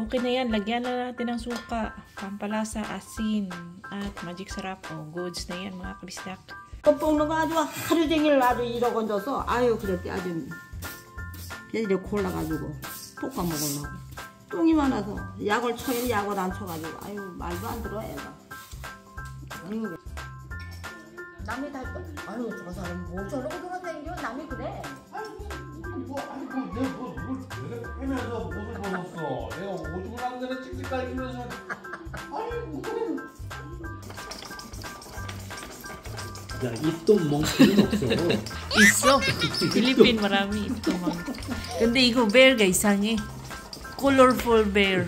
Okay na yan. Lagyan na natin ng suka, pampalasa, asin, at magic sarap. Goods na yan mga kabisdak. 볶는 거 아주 하루 종일 아주 이러고 져서 아유 그랬지 아주 이제 골라가지고 볶아 먹으려고 똥이 많아서 약을 쳐야 약을 안 쳐가지고 아유 말도 안 들어 애가 아유 남이 다 아유 저 사람 뭐 저러고 돌아다니려 남이 그래. 내가 뭘 패면서 못을 먹었어. 내가 오줌을 한 대는 찍찍 깔리면서 야, 입돈 멍청이는 없어. 있어. Philippine marami ito mga. 근데 이거 bear가 이상해. Colorful bear.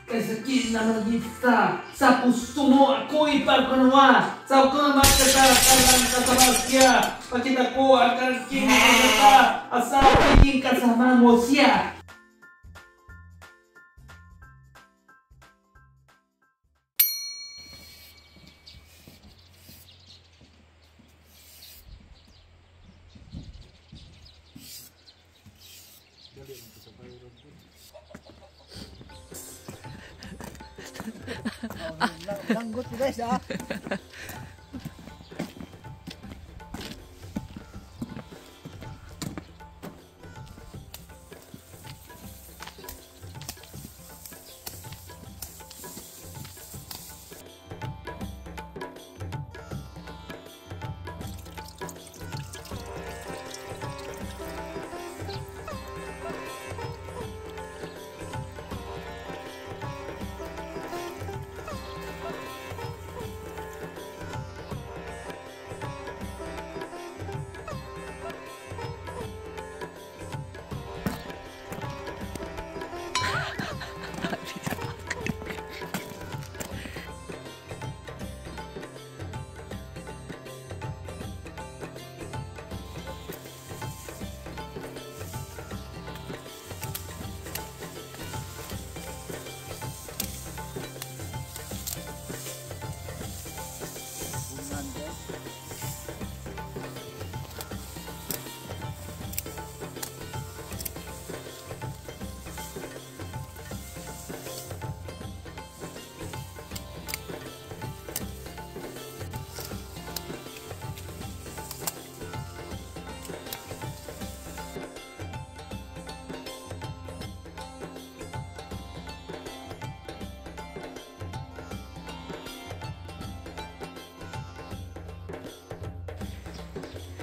Essa aqui na revista, sa pusto mo ako ipagkanawa. Sa ako na magkakaroon sa tamasya. Pagkita ko ang karaking ka at sa pagiging kasama mo siya. langgut guys ah.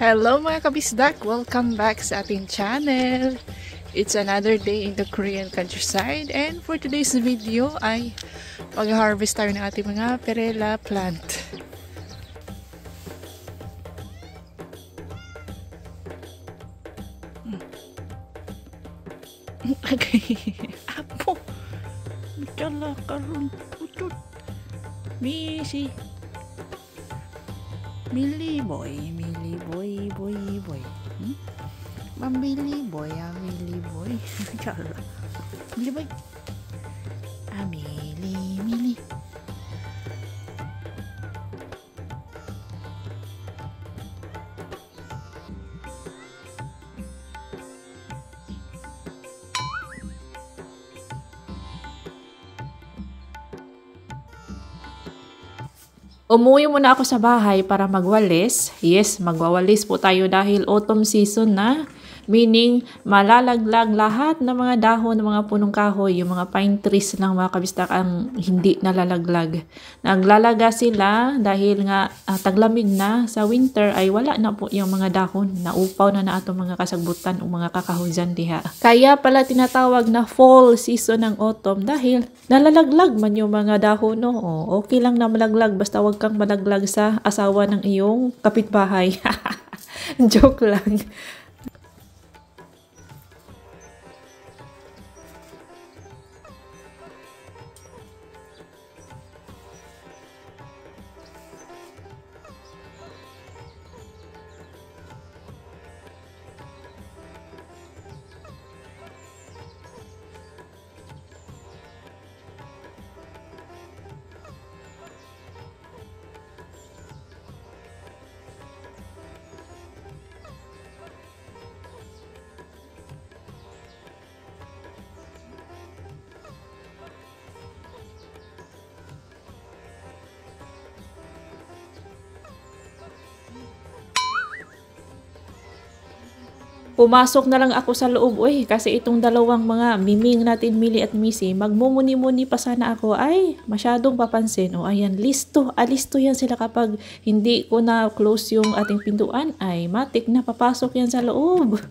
Hello mga kabisdak! Welcome back sa ating channel! It's another day in the Korean countryside and for today's video ay mag-harvest tayo ng ating mga perela plant. Apo! Mitala karun putut! Misi! Mili boy, boy. Mambili boy, Mili boy. Chala. Mili boy. Mili. Umuwi muna ako sa bahay para magwalis. Yes, magwawalis po tayo dahil autumn season na. Meaning, malalaglag lahat ng mga dahon ng mga punong kahoy. Yung mga pine trees lang mga kabistak ang hindi nalalaglag. Naglalaga sila dahil nga taglamig na sa winter ay wala na po yung mga dahon. Naupaw na ato mga kasagbutan o mga kakahujan diha. Kaya pala tinatawag na fall season ng autumn dahil nalalaglag man yung mga dahon. No? Okay lang na malaglag basta wag kang malaglag sa asawa ng iyong kapitbahay. Joke lang. Pumasok na lang ako sa loob, kasi itong dalawang mga miming natin, Mili at Missy, magmumuni-muni pa sana ako, ay masyadong papansin. O ayan, listo yan sila kapag hindi ko na close yung ating pintuan, ay matik na papasok yan sa loob.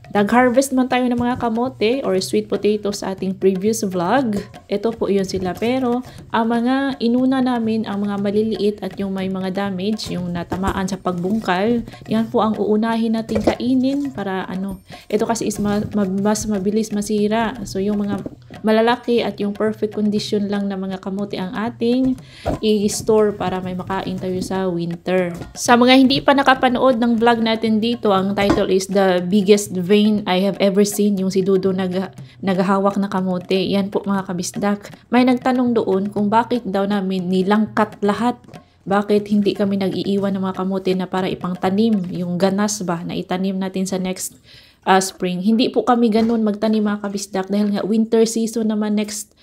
Nag-harvest man tayo ng mga kamote or sweet potato sa ating previous vlog. Ito po yun sila. Pero ang mga inuna namin, ang mga maliliit at yung may mga damage, yung natamaan sa pagbungkal, yan po ang uunahin natin kainin para ano. Ito kasi is mas mabilis masira. So yung mga malalaki at yung perfect condition lang na mga kamote ang ating i-store para may makain tayo sa winter. Sa mga hindi pa nakapanood ng vlog natin dito, ang title is The Biggest Vein I have ever seen, yung si Dudo naghahawak na kamote. Yan po mga kabisdak. May nagtanong doon kung bakit daw namin nilangkat lahat. Bakit hindi kami nag-iiwan ng mga kamote na para ipangtanim, yung ganas ba na itanim natin sa next spring. Hindi po kami ganun magtanim mga kabisdak dahil nga winter season naman next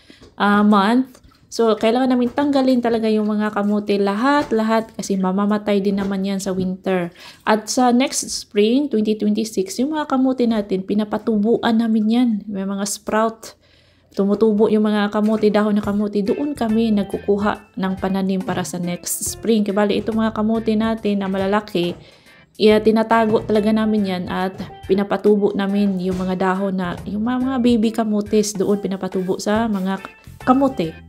month. So, kailangan namin tanggalin talaga yung mga kamote lahat kasi mamamatay din naman yan sa winter. At sa next spring, 2026, yung mga kamote natin, pinapatubuan namin yan. May mga sprout. Tumutubo yung mga kamote, dahon na kamote. Doon kami nagkukuha ng pananim para sa next spring. Kaya itong mga kamote natin na malalaki, tinatago talaga namin yan at pinapatubo namin yung mga dahon na, yung mga baby kamotes doon pinapatubo sa mga kamote.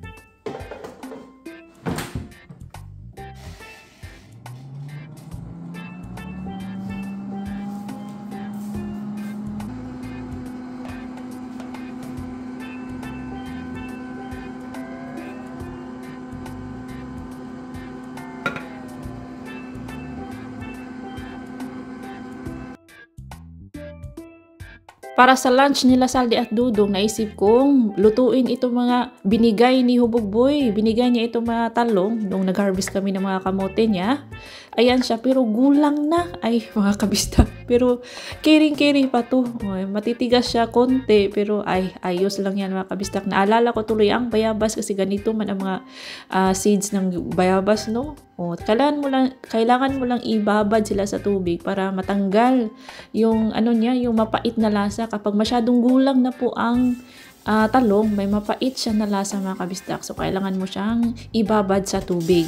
Para sa lunch nila Saldi at Dudong, naisip kong lutuin itong mga binigay ni Hubugboy. Binigay niya itong mga talong nung nag-harvest kami ng mga kamote niya. Ayan siya, pero gulang na. Ay, mga kabista. Pero kiring-kiri pa to. Matitigas siya konti, pero ay, ayos lang yan mga kabista. Naalala ko tuloy ang bayabas kasi ganito man ang mga seeds ng bayabas, no? Kailangan mo lang ibabad sila sa tubig para matanggal yung niya, yung mapait na lasa. Kapag masyadong gulang na po ang talong, may mapait siya na lasa mga kabisdak. So kailangan mo siyang ibabad sa tubig.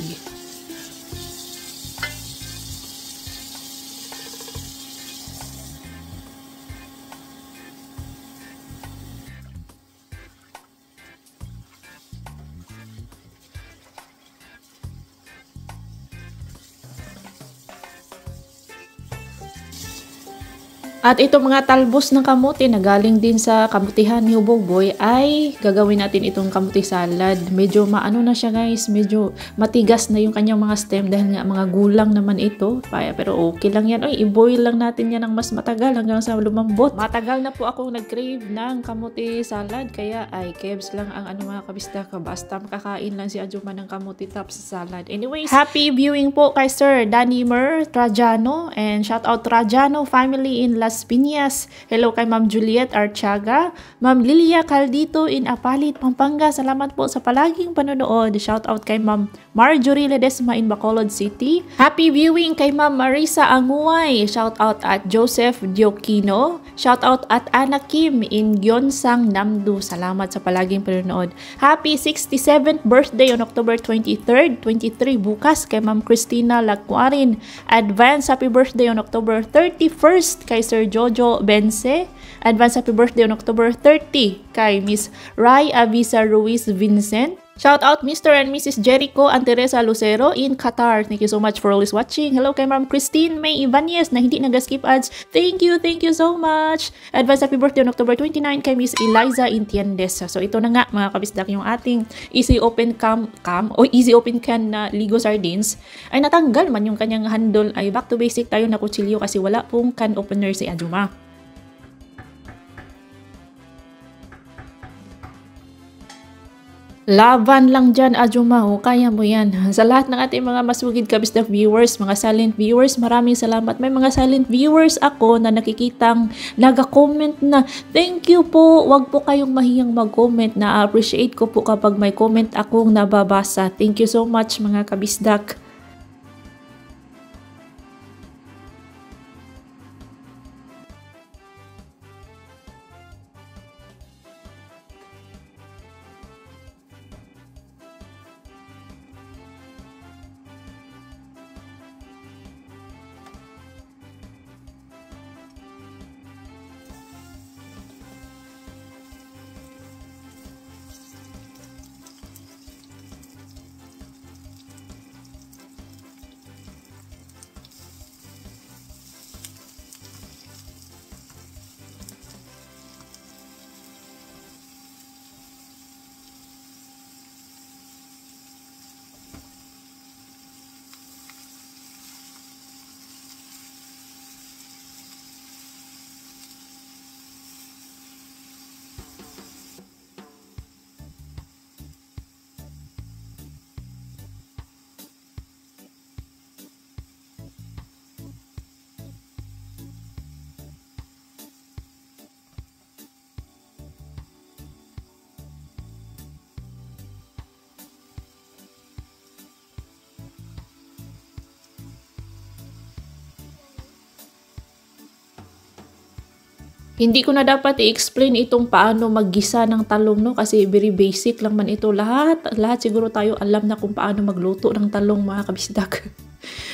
At itong mga talbos ng kamote na galing din sa kamutihan ni Hubogboy ay gagawin natin itong kamote salad. Medyo maano na siya guys, medyo matigas na yung kanyang mga stem dahil nga mga gulang naman ito. Pero okay lang yan. I-boil lang natin yan ng mas matagal hanggang sa lumambot. Matagal na po akong nag-crave ng kamote salad kaya ay kebs lang ang mga kabista ka. Basta makakain lang si Ajuma ng kamote tops salad. Anyways, happy viewing po kay Sir Danimer Trajano and shout out Trajano family in Las Piñas. Hello kay Ma'am Juliet Archaga, Ma'am Lilia Caldito in Apalit, Pampanga. Salamat po sa palaging panonood. Shout out kay Ma'am Marjorie Ledesma in Bacolod City. Happy viewing kay Ma'am Marisa Anguay. Shout out at Joseph Diokino. Shout out at Ana Kim in Gyeongsang, Namdo. Salamat sa palaging panonood. Happy 67th birthday on October 23rd, 23 bukas kay Ma'am Christina Lacuarin. Advance happy birthday on October 31st kay Sir Jojo Bense. Advance happy birthday on October 30 kay Miss Rai Avisa Ruiz Vincent. Shout out Mr. and Mrs. Jericho and Teresa Lucero in Qatar. Thank you so much for always watching. Hello kay Ma'am Christine May Ibanez na hindi nag-skip ads. Thank you so much. Advance happy birthday on October 29 kay Miss Eliza Intiendes. So ito na nga mga kabisdak, yung ating easy open can na Ligo Sardines ay natanggal man yung kanyang handle. Ay back to basic tayo na kutsilyo kasi wala pong can opener si Ajuma. Laban lang dyan, Ajuma. Kaya mo yan. Sa lahat ng ating mga masugid kabisdak viewers, mga silent viewers, maraming salamat. May mga silent viewers ako na nakikitang naga-comment na, thank you po. Wag po kayong mahiyang mag-comment. Na-appreciate ko po kapag may comment akong nababasa. Thank you so much mga kabisdak. Hindi ko na dapat i-explain itong paano maggisa ng talong, no? Kasi very basic lang man ito. Lahat siguro tayo alam na kung paano magluto ng talong mga kabisdak.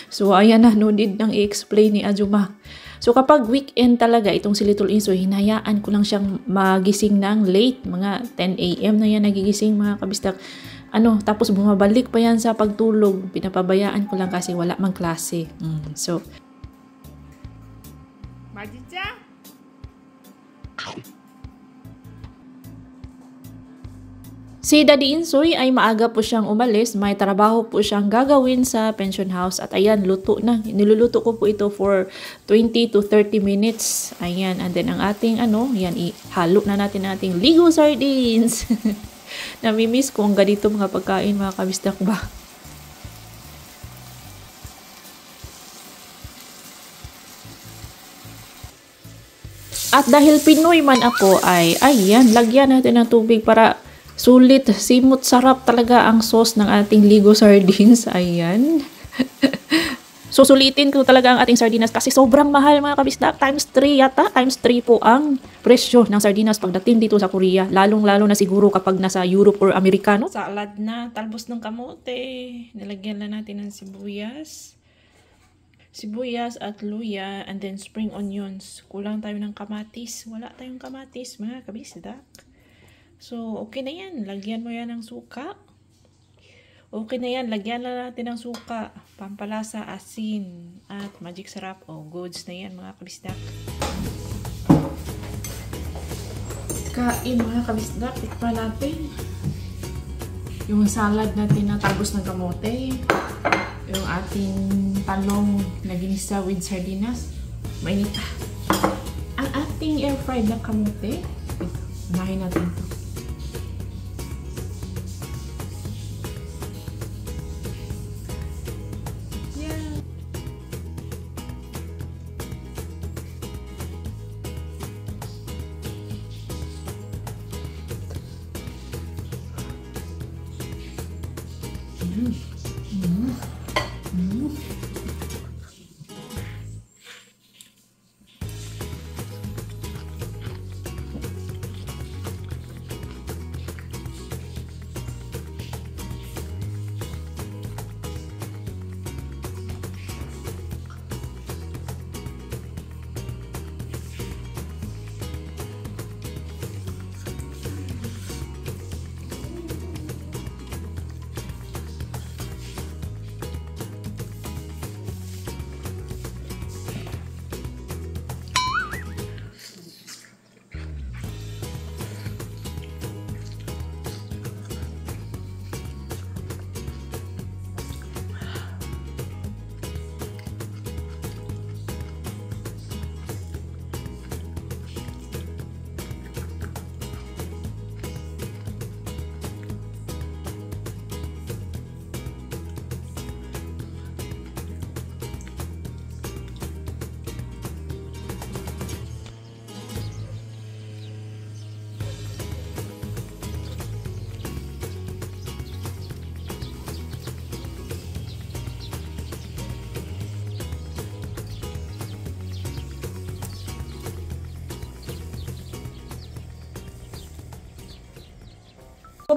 So ayan na, no need nang i-explain ni Ajuma. So kapag weekend talaga itong si Little Insoy, hinayaan ko lang siyang magising ng late, mga 10 AM na yan nagigising mga kabisdak. Tapos bumabalik pa yan sa pagtulog. Pinapabayaan ko lang kasi wala mang klase. So 맛있죠? si Daddy Insoy ay maaga po siyang umalis. May trabaho po siyang gagawin sa pension house. At ayan, luto na. Niluluto ko po ito for 20 to 30 minutes. Ayan, and then ang ating yan, ihalo na natin ating Ligo Sardines. Namimiss ko ang ganito mga pagkain mga kabisdak ba. At dahil Pinoy man ako ay, ayan, lagyan natin ng tubig para sulit, simot, sarap talaga ang sauce ng ating Ligo Sardines. Ayan. Susulitin ko talaga ang ating sardinas kasi sobrang mahal mga kabisdak. Times 3 yata. Times 3 po ang presyo ng sardinas pagdating dito sa Korea. Lalong-lalo na siguro kapag nasa Europe or Amerikano. Salad na, talbos ng kamote. Nilagyan na natin ng sibuyas. Sibuyas at luya, and then spring onions. Kulang tayo ng kamatis. Wala tayong kamatis, mga kabisdak. So, okay na yan. Lagyan mo yan ng suka. Okay na yan. Lagyan na natin ng suka. Pampalasa, asin, at magic sarap. Goods na yan, mga kabisdak. Kain, mga kabisdak. Tikman natin. Yung salad natin na talbos ng kamote. Yung ating talong na ginisa with sardinas. Mainit pa. Ang ating air fried na kamote. Unahin natin ito.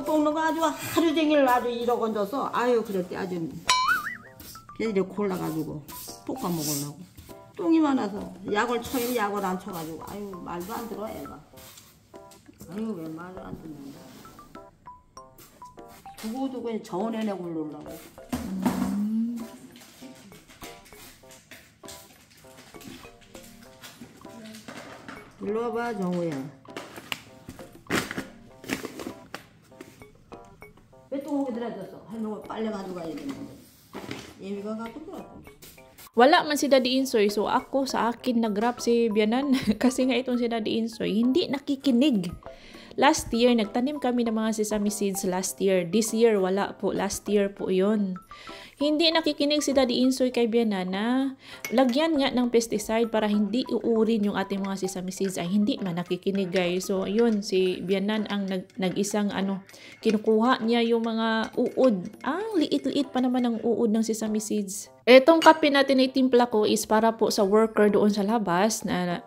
뽑는 거 아주 하루 종일 아주 이러고 앉아서 아유 그랬대 아주 걔들이 골라가지고 볶아 먹으려고 똥이 많아서 약을 쳐야 약을 안 쳐가지고 아유 말도 안 들어 애가 아유 왜 말을 안 듣는다 두고두고 저온에내 굴르려고 일로 와봐 정우야 왜 똥오게 들어졌어? 할머니가 빨래 가져가야 되는데 예미가 갖고 들어왔고 Wala man si Daddy Insoy, so ako sa akin nag-rap si Bianan kasi nga itong si Daddy Insoy hindi nakikinig. Last year, nagtanim kami ng mga sesame seeds last year. This year, wala po. Last year po yun. Hindi nakikinig si Daddy Insoy kay Bianan na lagyan nga ng pesticide para hindi uurin yung ating mga sesame seeds ay hindi man nakikinig guys. So yun, si Bianan ang nag-isang kinukuha niya yung mga uod. Ang liit-liit pa naman ang uod ng sesame seeds. Etong kape natin na itimpla ko is para po sa worker doon sa labas na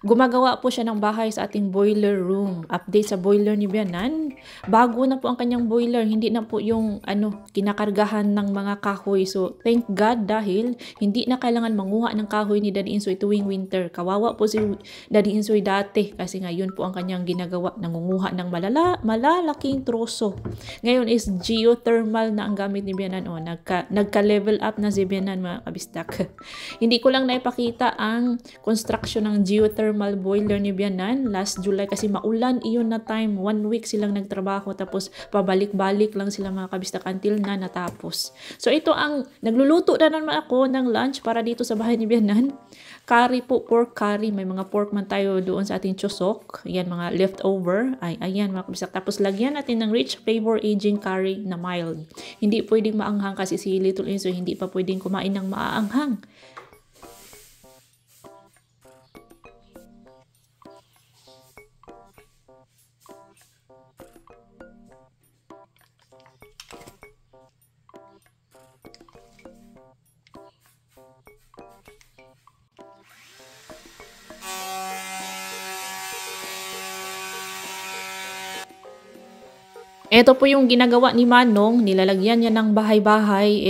gumagawa po siya ng bahay sa ating boiler room. Update sa boiler ni Bianan. Bago na po ang kanyang boiler, hindi na po yung kinakargahan ng mga kahoy. So thank God dahil hindi na kailangan manguha ng kahoy ni Daddy Insoy tuwing winter. Kawawa po si Daddy Insoy dati kasi ngayon po ang kanyang ginagawa, nangunguha ng malalaking troso. Ngayon is geothermal na ang gamit ni Bianan. Nagka-level up na si Bianan mga kabisdak. Hindi ko lang naipakita ang construction ng geothermal boiler ni Bianan last July kasi maulan iyon na time. 1 week silang nagtrabaho tapos pabalik-balik lang sila mga kabisdak until na natapos. So ito ang nagluluto na naman ako ng lunch para dito sa bahay ni Bianan. Curry po, pork curry. May mga pork man tayo doon sa ating chusok. Ayan mga leftover. Ayan mga kabisdak. Tapos lagyan natin ng rich flavor aging curry na mild. Hindi pwedeng maanghang kasi si Little Insoy hindi pa pwedeng kumain ng maaanghang. Ito po yung ginagawa ni Manong, nilalagyan niya ng bahay-bahay.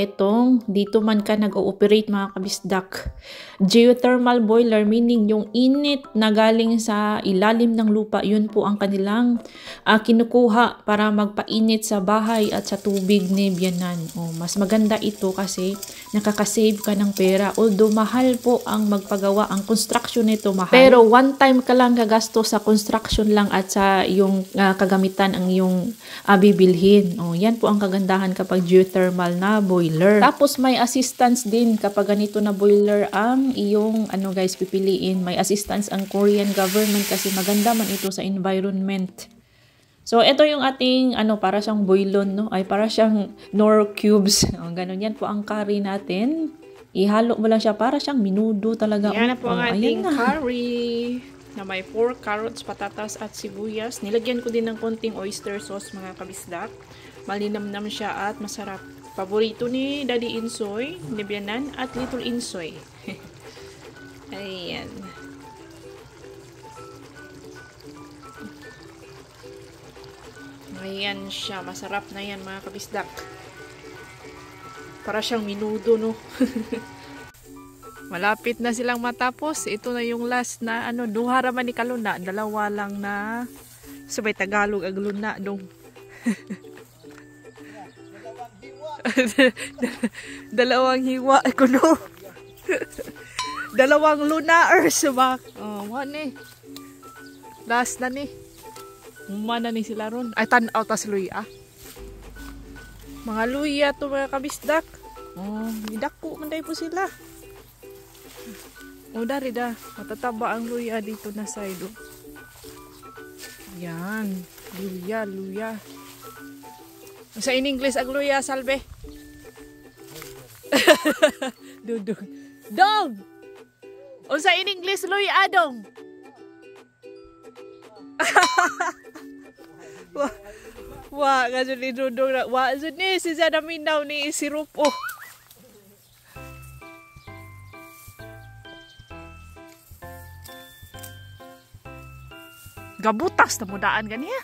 Dito man ka nag-ooperate mga kabisdak. Geothermal boiler, meaning yung init na galing sa ilalim ng lupa, yun po ang kanilang kinukuha para magpainit sa bahay at sa tubig ni Bianan. Mas maganda ito kasi nakakasave ka ng pera. Although mahal po ang magpagawa, ang construction nito mahal. Pero one time ka lang gagasto sa construction lang at sa yung kagamitan ang yung bibilhin. Yan po ang kagandahan kapag geothermal na boiler. Tapos may assistance din kapag ganito na boiler ang iyong guys pipiliin. May assistance ang Korean government kasi maganda man ito sa environment. So ito yung ating para siyang boilon ay para siyang Knorr cubes. Ganun yan po ang curry natin. Ihalo mo lang siya para siyang minudo talaga. Yan na po ang ating curry na may pork, carrots, patatas at sibuyas. Nilagyan ko din ng konting oyster sauce mga kabisdak. Malinamnam siya at masarap. Paborito ni Daddy Insoy, ni Bianan at Little Insoy. Ayan. Ayan siya. Masarap na yan mga kabisdak. Para siyang minudo no. Malapit na silang matapos. Ito na yung last na duha raman ni kaluna. Dalawa lang na sabay Tagalog ag luna dong. Dalawang hiwa kuno. Dalawang lunaers ba? Ni. Last na ni. Mana ni sila ron. Ay tan-aw tas luya. Mga luya to mga kabisdak. Midako man day po sila. Dari dah. Matataba ang luya dito na side. Yan. Luya. Sa in English ang luya, Salve? Dudong. Dong! O sa in English, luya, dong! Wah, nga ni Dudong na. Wah, ni si Zana Minaw ni sirup. Gabutas na mudaan ganiya.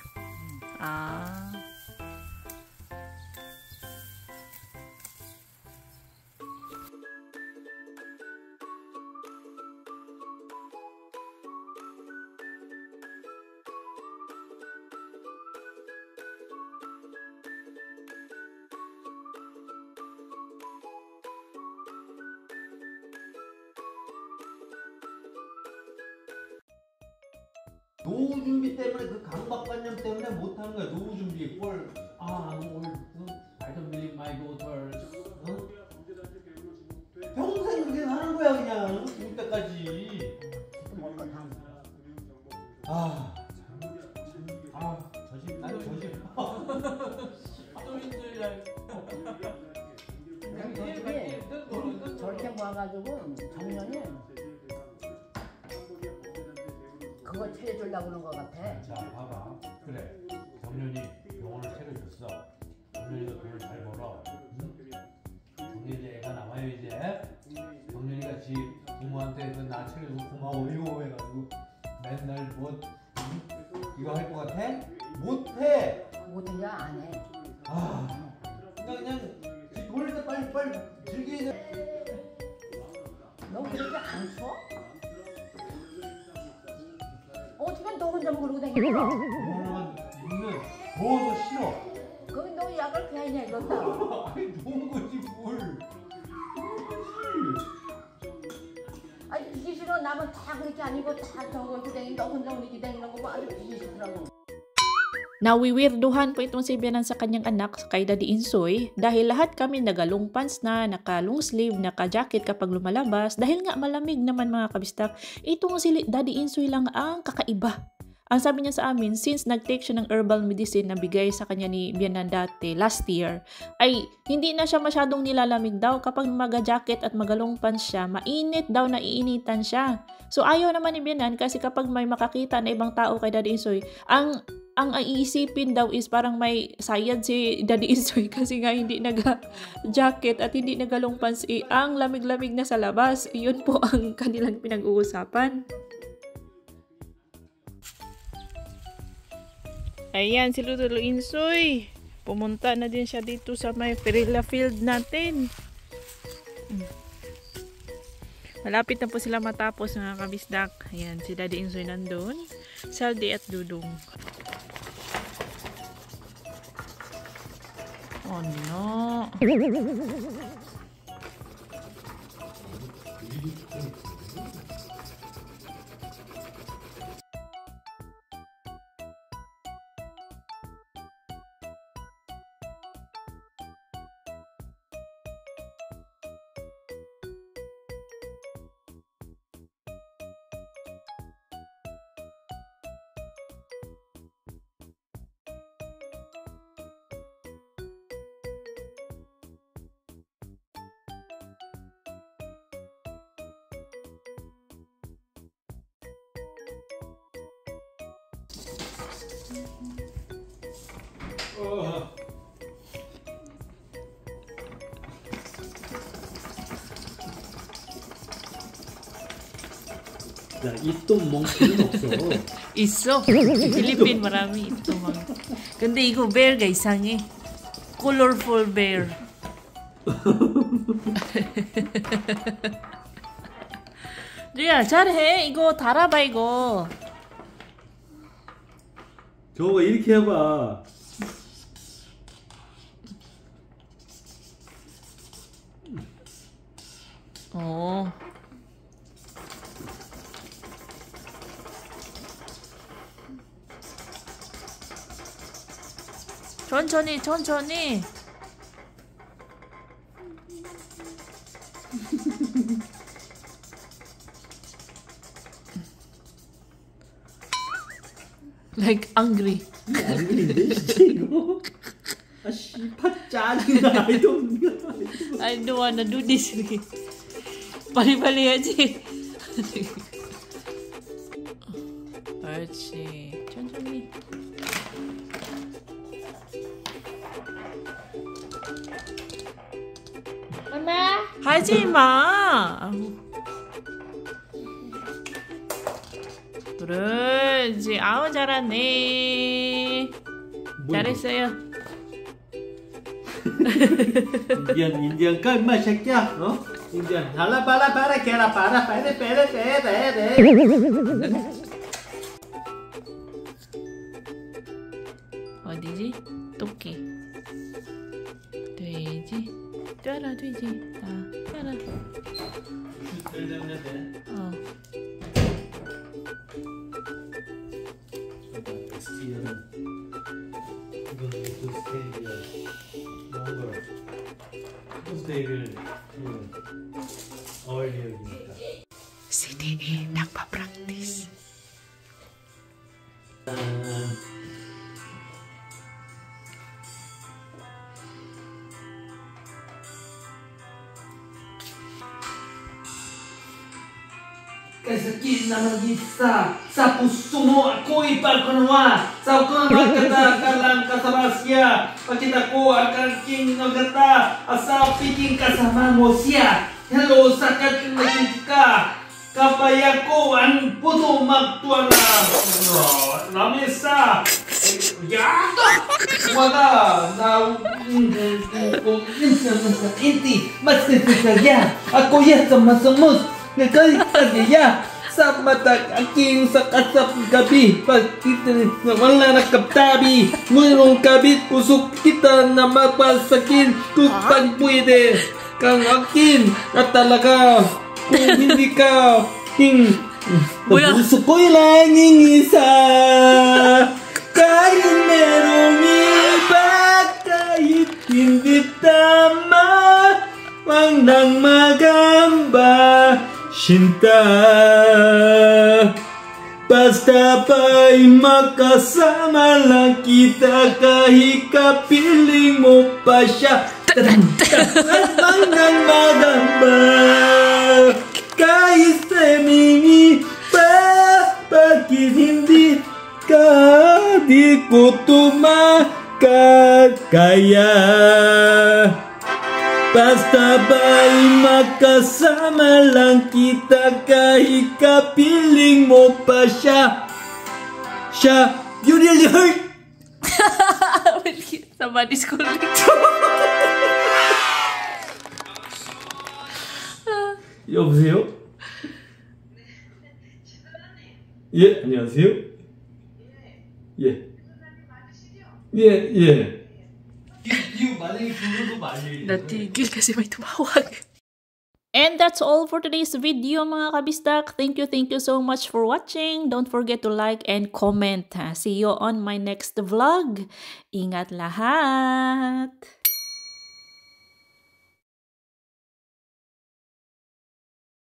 노후 준비 때문에 그 강박관념 때문에 못하는 거야. 노후 준비. 뭘? 오늘 I don't believe my daughter. 평생 그렇게 하는 거야 그냥 죽을 때까지. 저집. 또 힘들냐. 저렇게 모아가지고 정년이 그거 차려주려고 그런 것 같아. 자 봐봐. 그래. 정년이 병원을 차려줬어. 정년이가 돈을 잘 벌어. 정년이 애가 나와요 이제. 정년이가 집 부모한테 나 차려주고 고마워요 해가지고 맨날 뭐 이거 할 것 같아? 못해. 못해야 안 해. 그냥 돌릴 때 빨리 즐기자. 너 그렇게 안 추워? 어떻게 너 혼자만 그러고 다니냐? 오늘만 입는 더워서 싫어. 거기 너 약을 그냥 내줬다. 아니 좋은 거지 뭘. 아니 비기 싫어. 남은 다 그렇게 아니고 다 저거 그다니 너 혼자 우리 다니는 거 뭐 아주 비기 싫더라고. Nawiwirduhan po itong si Bianan sa kanyang anak kay Daddy Insoy dahil lahat kami nagalong pants na, naka-long sleeve, naka-jacket kapag lumalabas dahil nga malamig naman mga kabistak. Itong si Daddy Insoy lang ang kakaiba. Ang sabi niya sa amin, since nag-take siya ng herbal medicine na bigay sa kanya ni Bianan dati last year, ay hindi na siya masyadong nilalamig daw. Kapag maga-jacket at magalong pants siya, mainit daw, naiinitan siya. So ayaw naman ni Bianan kasi kapag may makakita na ibang tao kay Daddy Insoy, ang iisipin daw is parang may sayad si Daddy Insoy kasi nga hindi naga-jacket at hindi nagalong pants. Ang lamig-lamig na sa labas. Iyon po ang kanilang pinag-uusapan. Ayan, si Lolo Insoy. Pumunta na din siya dito sa may Perilla Field natin. Malapit na po sila matapos mga kabisdak. Ayan, si Daddy Insoy nandun. Saldi at Dudong. Oh no. 야, 이똥 멍청이는 없어. 있어. 필리핀 marami ito mga. 근데 이거 bear가 이상해. Colorful bear. 리아 잘해. 이거 달아봐 이거. 저거 이렇게 해봐. 어. 천천히 천천히. Like angry. 엉근인데 진짜 이거. 아씨, 팥 짜증나. I don't wanna do this. 빨리빨리 해야지. 그렇지. 천천히. 엄마. 하지 마. 그렇지. 아우 잘하네. 잘했어요. 인디안 까 임마 새끼야. 어? 인디안 달라 봐라 개라 봐라 빼래. 어디지? 토끼. 돼지. 떼라 돼지. 아, 떼라. 어. 이건 또 스테이크야. 뭔가 또 스테이크를 어울리니까. Si DE nagpa-practice. Sakit na mag-isa sa puso mo, ako'y pagkunawa. Sa ako na magkata, kalang kasabasya. Pakita ko ang karaking nagata, asa piking kasama mo siya. Hello, sakat ka. Kapaya ko ang puto magtuwala. Namisa. Ya! Wala. Inti, mas ya. Ako ya sama-samus. Nagkaya sa matag aking sakasap gabi pagkita na wala nakaptabi ngulong kabit pusok kita na mapasakin kung pagpwede kang akin at talaga kung hindi ka puso ko'y langing isa kahit merong iba kahit hindi tama wag nang magamba Cinta basta ba'y makasama lang kita kahit kapiling mo pa siya at hanggang magamba kahit semini pa bakit hindi ka di ko tumakakaya Basta ba'y makasama lang kita kahit kapiling mo pa siya. You really hurt! Somebody's calling. 여보세요? 예, 안녕하세요? 예. 예. Natigil kasi may tumawag. And that's all for today's video mga kabistak. Thank you so much for watching. Don't forget to like and comment. See you on my next vlog. Ingat lahat!